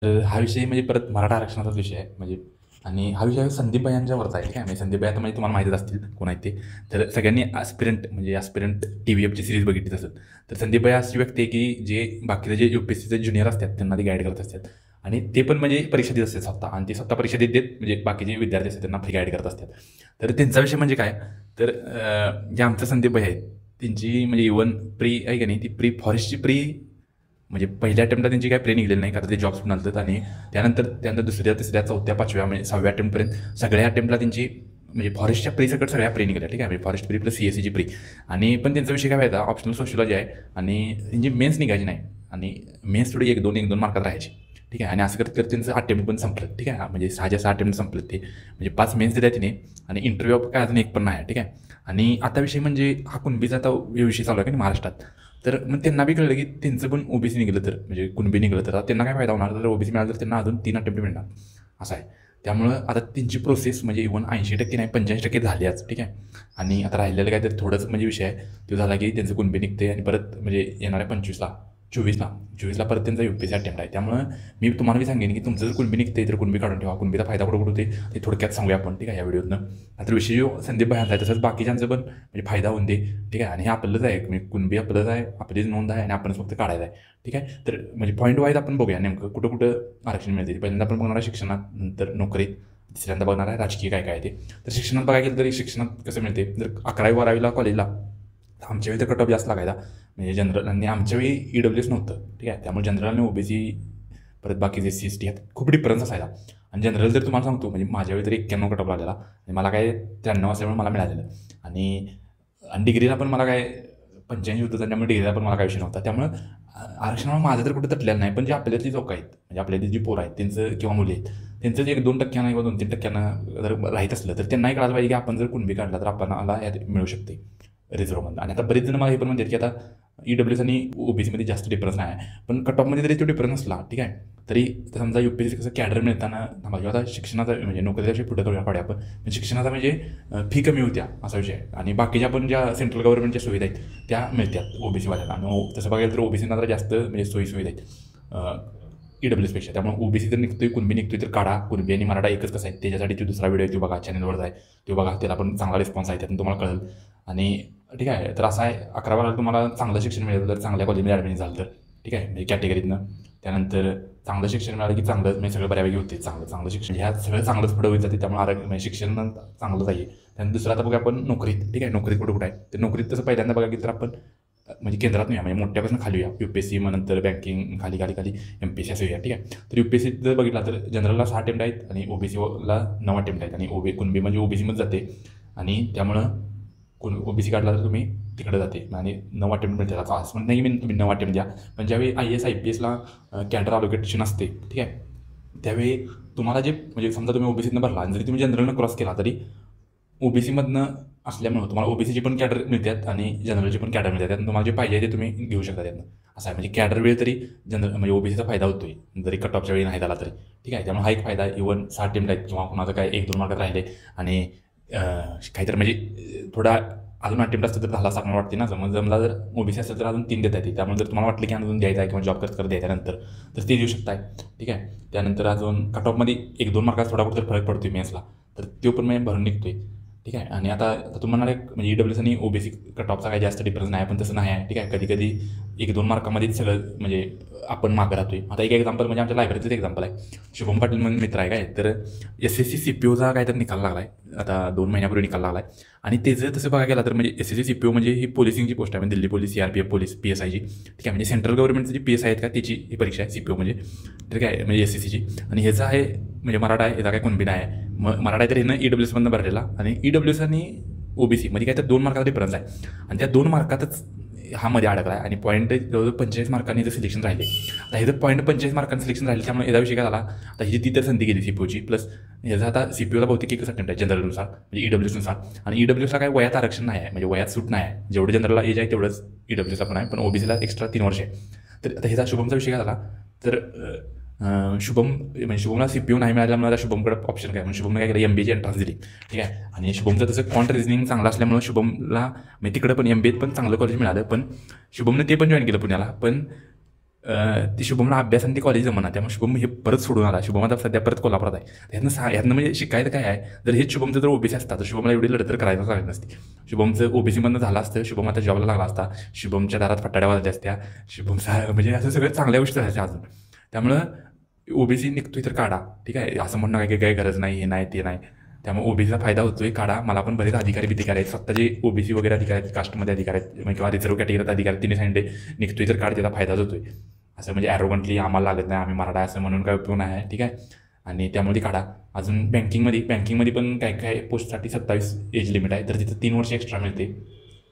तर हा विषय म्हणजे परत मराठा आरक्षणाचाच विषय आहे म्हणजे. आणि हा विषय संदीप भैयांच्यावरचा आहे, ठीक आहे. म्हणजे संदीप भैया तर म्हणजे तुम्हाला माहितीच असतील कोण आहेत ते. तर सगळ्यांनी ॲस्पिरंट टी-व्ही-एफची सिरीज बघितलीच असेल. तर संदीप भैया अशी व्यक्ती आहे की जे बाकीचे जे UPSCचे ज्युनियर असतात त्यांना ते गाईड करत असतात. आणि ते पण म्हणजे परीक्षा देत असतात स्वतः, आणि ते स्वतः परीक्षा देत देत म्हणजे बाकीचे विद्यार्थी असतात त्यांना फ्री गाईड करत असतात. तर त्यांचा विषय म्हणजे काय, तर जे आमचं संदीप भैया आहेत त्यांची म्हणजे इव्हन प्री आहे की नाही, ती फॉरेस्टची म्हणजे पहिल्या अटेम्प्टला त्यांची काही प्रे निघलेली नाही, कारण ते जॉब्स पण आलतात. आणि त्यानंतर दुसऱ्या, तिसऱ्या, चौथ्या, पाचव्या म्हणजे 6व्या अटेम्प्टपर्यंत सगळ्या अटेम्प्टला त्यांची म्हणजे फॉरेस्टच्या प्री सकट सगळ्या प्री निघाल्या, ठीक आहे. म्हणजे फॉरेस्ट प्री प्लस CSEची प्री. आणि पण त्यांचा विषय काय व्हायचा, ऑप्शनल सोशियोलॉजी आहे आणि त्यांची मेन्स निघायची नाही. आणि मेन्स थोडी 1-2 मार्कात राहायची, ठीक आहे. आणि असं करत करत त्यांचं अटेम्प्ट पण संपलं, ठीक आहे. म्हणजे 6च्या 6 अटेम्प्ट संपलं ते, म्हणजे 5 मेन्स दिल्या तिने. आणि इंटरव्ह्यू काय अजून एक पण नाही, ठीक आहे. आणि आता विषय म्हणजे हा कुणबीचा आता विषय चालू आहे की महाराष्ट्रात. तर मग त्यांना बी कळलं की त्यांचं पण OBC निघालं तर म्हणजे कुणबी निघालं तर त्यांना काय फायदा होणार, तर OBC मिळालं तर त्यांना अजून 3 अटेम्प्ट मिळणार असं आहे. त्यामुळं आता त्यांची प्रोसेस म्हणजे इव्हन 80% नाही 85% झाली आज, ठीक आहे. आणि आता राहिलेलं काय तर थोडंच म्हणजे विषय आहे तो झाला की त्यांचं कुणबी निघते आणि परत म्हणजे येणाऱ्या 24ला परत त्यांचा UPSC अटेम्प्ट आहे. त्यामुळं मी तुम्हाला सांगेन की तुमचं जर कुणबी निघते तर कुणबी काढून ठेवा. कुणबीचा फायदा कुठं होते ते थोडक्यात सांगूया आपण, ठीक आहे, या व्हिडिओतनं. आता विषय जो संदीप भैयांचा आहे तसंच बाकीच्यांचं पण म्हणजे फायदा होऊन दे, ठीक आहे. आणि हे आपलंच आहे म्हणजे कुणबी आपलंच आहे, आपलीच नोंद आहे आणि आपणच फक्त काढायचं आहे, ठीक आहे. तर म्हणजे पॉईंट वाईज आपण बघूया नेमकं कुठं कुठं आरक्षण मिळते. पहिल्यांदा आपण बघणार आहे शिक्षणात, नंतर नोकरीत, तिसऱ्यांदा बघणार आहे राजकीय काय काय आहे ते. तर शिक्षणात बघायला गेलं तरी शिक्षणात कसं मिळते, जर 11वी-12वीला कॉलेजला आमच्या वेळी तर कट ऑफ जास्त लागायचा. म्हणजे जनरल आणि आमच्या वेळी EWS नव्हतं, ठीक आहे. त्यामुळे जनरल आणि OBC परत बाकीचे CST ह्यात खूप डिफरन्स असायचा. आणि जनरल तर तुम्हाला सांगतो म्हणजे माझ्या वेळी तरी 91 कट ऑफ लागलेला आणि मला काय 93 असल्यामुळे मला मिळालेलं. आणि डिग्रीला पण मला काय 85 होतं, त्यामुळे डिग्रीला पण मला काय विषय नव्हता. त्यामुळं आरक्षणामुळे माझं तर कुठं तटलेलं नाही. पण जे आपल्यातली लोक आहेत म्हणजे आपल्यातली जी पोरं आहेत त्यांचं किंवा मुली आहेत त्यांचं जे 1-2% किंवा 2-3% जर राहीत असलं तर त्यांनाही कळायला पाहिजे की आपण जर कुणबी काढला तर आपल्याला यात मिळू शकते रिझर्वमधून. आणि आता बरेच जण मला हे पण म्हणतात की आता EWS आणि OBC मध्ये जास्त डिफरन्स नाही आहे, पण कट ऑफमध्ये जरी तो डिफरन्स असला, ठीक आहे, तरी समजा UPSC कसं कॅडर मिळताना किंवा आता शिक्षणाचा म्हणजे नोकरीच्या पुढे काढूया आपण. पण शिक्षणाचा म्हणजे फी कमी होत्या असा विषय आहे. आणि बाकीच्या पण ज्या सेंट्रल गव्हर्नमेंटच्या सुविधा आहेत त्या मिळतात OBC वाल्याला. आणि तसं बघायला तर OBC जरा जास्त म्हणजे सोयीसुविधा आहेत EWS पेक्षा. त्यामुळे OBC जर निघतोय कुणबी निघतोय तर काढा. कुणबी आणि मराठा एकच कसं आहे त्याच्यासाठी तो दुसरा व्हिडिओ तो बघा, चॅनलवर आहे तो बघा, त्याला पण चांगला रिस्पॉन्स आहे, त्यातून तुम्हाला कळेल. आणि ठीक आहे, तर असं आहे 11वी तुम्हाला चांगलं शिक्षण मिळेल तर चांगल्या कॉलेजमध्ये ॲडमिशन झालं तर, ठीक आहे, म्हणजे कॅटेगरीतनं. त्यानंतर चांगलं शिक्षण मिळालं की चांगलं म्हणजे सगळं बऱ्यापैकी होते. चांगलं शिक्षण ह्या सगळं चांगलंच पुढे होत जाते. त्यामुळे म्हणजे शिक्षण चांगलंच आहे. त्यानंतर दुसरं आता बघा आपण नोकरीत, ठीक आहे. नोकरीत कुठं आहे तर नोकरीत तसं पहिल्यांदा बघा की तर आपण म्हणजे केंद्रात नाही म्हणजे मोठ्यापासून खाली या UPSC, मग नंतर बँकिंग, खाली MPSC असं या, ठीक आहे. तर UPSC जर बघितला तर जनरलला 6 अटेम्प्ट आहेत आणि OBCला 9 अटेम्प्ट आहेत. आणि कुणबी म्हणजे OBC मध्ये जाते. आणि त्यामुळं OBC काढला तर तुम्ही तिकडे जाते आणि 9 अटेम्प्ट मिळते. असं पण नाही मी तुम्ही 9 अटेम्प्ट द्या, पण ज्यावेळी IAS IPSला कॅडर अलोकेशन असते, ठीक आहे, त्यावेळी तुम्हाला जे म्हणजे समजा तुम्ही OBCतनं भरला आणि जरी तुम्ही जनरलनं क्रॉस केला तरी OBCमधनं असल्यामुळं तुम्हाला OBCची पण कॅडर मिळतात आणि जनरलची पण कॅडर मिळतात. त्यातून तुम्हाला जे पाहिजे ते तुम्ही घेऊ शकता त्यातनं. असं आहे म्हणजे कॅडर वेळ तरी जनरल म्हणजे OBCचा फायदा होतोय जरी कट ऑफच्या वेळी नाही झाला तरी, ठीक आहे. त्यामुळे हा एक फायदा आहे. इव्हन 6 अटेम्प्ट आहेत किंवा कुणाचं काय 1-2 मार्कात राहिले आणि काहीतरी म्हणजे थोडा अजून अटेम्प्ट असतं तर 10 मला वाटते ना. जमला जर OBC असेल तर अजून 3 देता येते. त्यामुळे जर तुम्हाला वाटलं की अजून द्यायचं आहे किंवा जॉब करत द्यायच्यानंतर तर ते देऊ शकताय, ठीक आहे. त्यानंतर अजून कट ऑफमध्ये 1-2 मार्कात थोडा कुठं फरक पडतोय मेन्सला, तर तो पण म्हणजे भरून निघतोय, ठीक आहे. आणि आता तुम्ही म्हणाले म्हणजे EWS आणि OBC कट ऑफचा काही जास्त डिफरन्स नाही, पण तसं नाही आहे, ठीक आहे. कधी 1-2 मार्कामध्येच सगळं म्हणजे आपण मागं राहतोय. आता एक एक्झाम्पल म्हणजे आमच्या लायब्ररीचं एक्झाम्पल आहे. शुभम पाटील म्हणून मित्र आहे काय, तर SSC CPOचा काहीतरी निकाल लागला आहे आता 2 महिन्यापूर्वी निकाल लागला आहे. आणि त्याचं तसं बघायला गेला तर म्हणजे SSC CPO म्हणजे ही पोलिसिंगची पोस्ट आहे, म्हणजे दिल्ली पोलीस, CRPF पोलीस, PSIची, ठीक आहे. म्हणजे सेंट्रल गव्हर्नमेंटची जी PSI आहेत का त्याची ही परीक्षा आहे CPO म्हणजे, ठीक आहे, म्हणजे SSCची. आणि ह्याचा आहे म्हणजे मराठा आहे, ह्याचा काय कुणबी नाही आहे. मराठा आहे तर ह्यानं EWSमधनं भरलेला आणि EWS आणि OBC मध्ये काय तर 2 मार्काचा डिफरन्स आहे. आणि त्या 2 मार्कातच हा मध्ये अडकला आहे. आणि पॉईंट जवळजवळ 45 मार्कांनी जर सिलेक्शन राहिले. आता हे जर पॉईंट 45 मार्कांनी सिलेक्शन राहिले त्यामुळे याचा विषय काय झाला, आता ही ती तर संधी गेली CPOची. प्लस ह्याचा आता CPOला बहुतेक एकच अटेम्प्ट आहे जनरलनुसार म्हणजे EWSनुसार. आणि EWSला काय वयात आरक्षण नाही आहे, म्हणजे वयात सूट नाही आहे. जेवढं जनरलला एज आहे तेवढंच EWSला पण आहे, पण OBCला एक्स्ट्रा 3 वर्ष आहे. तर आता ह्याचा शुभमचा विषय काय झाला तर शुभमला CPO नाही मिळाल्यामुळे आता शुभमकडे ऑप्शन काय, म्हणून शुभमने काय केलं MBAची एंट्रन्स दिली, ठीक आहे. आणि शुभमचं तसं क्वांट रिझनिंग चांगलं असल्यामुळे शुभमला म्हणजे तिकडे पण MBAत पण चांगलं कॉलेज मिळालं. पण शुभमने ते पण जॉईन केलं पुण्याला. पण ती शुभमला अभ्यास आणि ती कॉलेज जमना, त्यामुळे शुभम हे परत सोडून आला. शुभम आता सध्या परत कोल्हापुरात आहे. ह्यातनं म्हणजे शिकायचं काय आहे, जर हेच शुभमचं जर ओबीसी असता तर शुभमला एवढी लढतर करायलाच लागत नसती. शुभमचं ओबीसीमधनं झालं असतं, शुभम आता जॉबला लागला असता, शुभमच्या दारात फटाड्या वाजल्या असत्या, शुभमचा म्हणजे असं सगळं चांगल्या गोष्टी झाल्या अजून. त्यामुळं ओबीसी निघतोय तर काढा, ठीक आहे. असं म्हणणं काय की काही गरज नाही, हे नाही ते नाही. त्यामुळे ओबीसीचा फायदा होतोय, काढा. मला पण बरेच अधिकारी बिधिकारी आहेत, स्वतः जे ओबीसी वगैरे अधिकारी आहेत, कास्टमध्ये अधिकारी आहेत किंवा रिझर्व कॅटेगरीत अधिकारी तिने सांगितले निघतोय तर काढ, त्याचा फायदाच होतोय. असं म्हणजे ॲरोगंटली आम्हाला लागत नाही, आम्ही मराठा असं म्हणून काय उपयोग नाही आहे, ठीक आहे. आणि त्यामुळे ती काढा. अजून बँकिंगमध्ये पण काय काय पोस्टसाठी 27 एज लिमिट आहे, तर तिथं 3 वर्ष एक्स्ट्रा मिळते.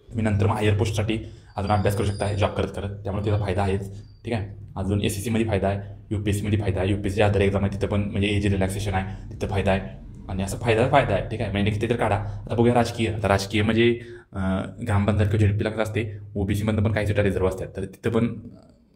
तुम्ही नंतर मग हायर पोस्टसाठी अजून अभ्यास करू शकता जॉब करत करत, त्यामुळे त्याचा फायदा आहेच, ठीक आहे. अजून SSCमध्ये फायदा आहे, UPSCमध्ये फायदा आहे, UPSC अदर एक्झाम आहे तिथं पण म्हणजे एज रिलॅक्सेशन आहे, तिथं फायदा आहे. आणि असं फायदा आहे, ठीक आहे. म्हणजे निघते तर काढा. आता बघूया राजकीय. आता राजकीय म्हणजे ग्रामपंचायत किंवा झेडपी लागत असते, OBCमधनं पण काही सीटा रिझर्व असतात, तर तिथं पण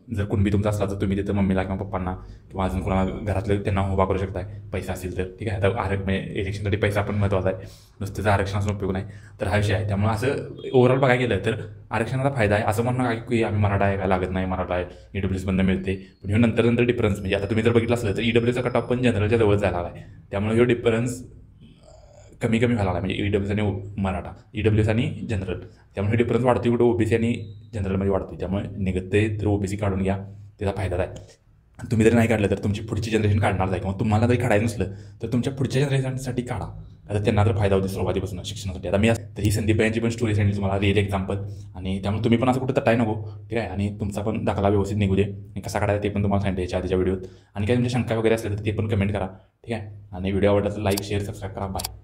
जर कुणबी तुमचा असला तर तुम्ही तिथं मम्मीला किंवा पप्पांना किंवा अजून कोणाला घरातले त्यांना उभा करू शकताय, पैसा असेल तर, ठीक आहे. आता म्हणजे इलेक्शनसाठी पैसा पण महत्त्वाचा आहे, नुसतं आरक्षण असून उपयोग नाही. तर हा विषय आहे. त्यामुळे असं ओव्हरऑल बघायला गेलं तर आरक्षणाचा फायदा आहे. असं म्हणणं काय की आम्ही मराठा आहे, काय लागत नाही, मराठा आहे, EWS बंद मिळते. पण ह्यो नंतर डिफरन्स म्हणजे आता तुम्ही जर बघितलं असलं तर EWSचा कट ऑफ पण जनरलच्या जवळ जायला आहे. त्यामुळे ह्यो डिफरन्स कमी व्हायला लागला, म्हणजे EWS आणि मराठा, EWS आणि जनरल. त्यामुळे डिफरन्स वाढतोय कुठं OBC आणि जनरलमध्ये वाढतोय. त्यामुळे निघते तर OBC काढून घ्या, त्याचा फायदा आहे. तुम्ही जर नाही काढलं तर तुमची पुढची जनरेशन काढणार आहे, किंवा तुम्हाला जरी काढायचं नसलं तर तुमच्या पुढच्या जनरेशनसाठी काढा. आता त्यांना तर फायदा होतो सुरुवातीपासून शिक्षणासाठी. आता मी तर ही संदीप यांची पण स्टोरी सांगितली तुम्हाला, रिअल एक्झाम्पल. आणि त्यामुळे तुम्ही पण असं कुठं तटाय नको, ठीक आहे. आणि तुमचा पण दाखला व्यवस्थित निघू दे, आणि कसा काढायचा ते पण तुम्हाला सांगितलं याच्या आधीच्या व्हिडिओत. आणि काही तुमच्या शंका वगैरे असल्या तर ते पण कमेंट करा, ठीक आहे. आणि व्हिडिओ आवडला तर लाईक शेअर सबस्क्राईब करा. बाय.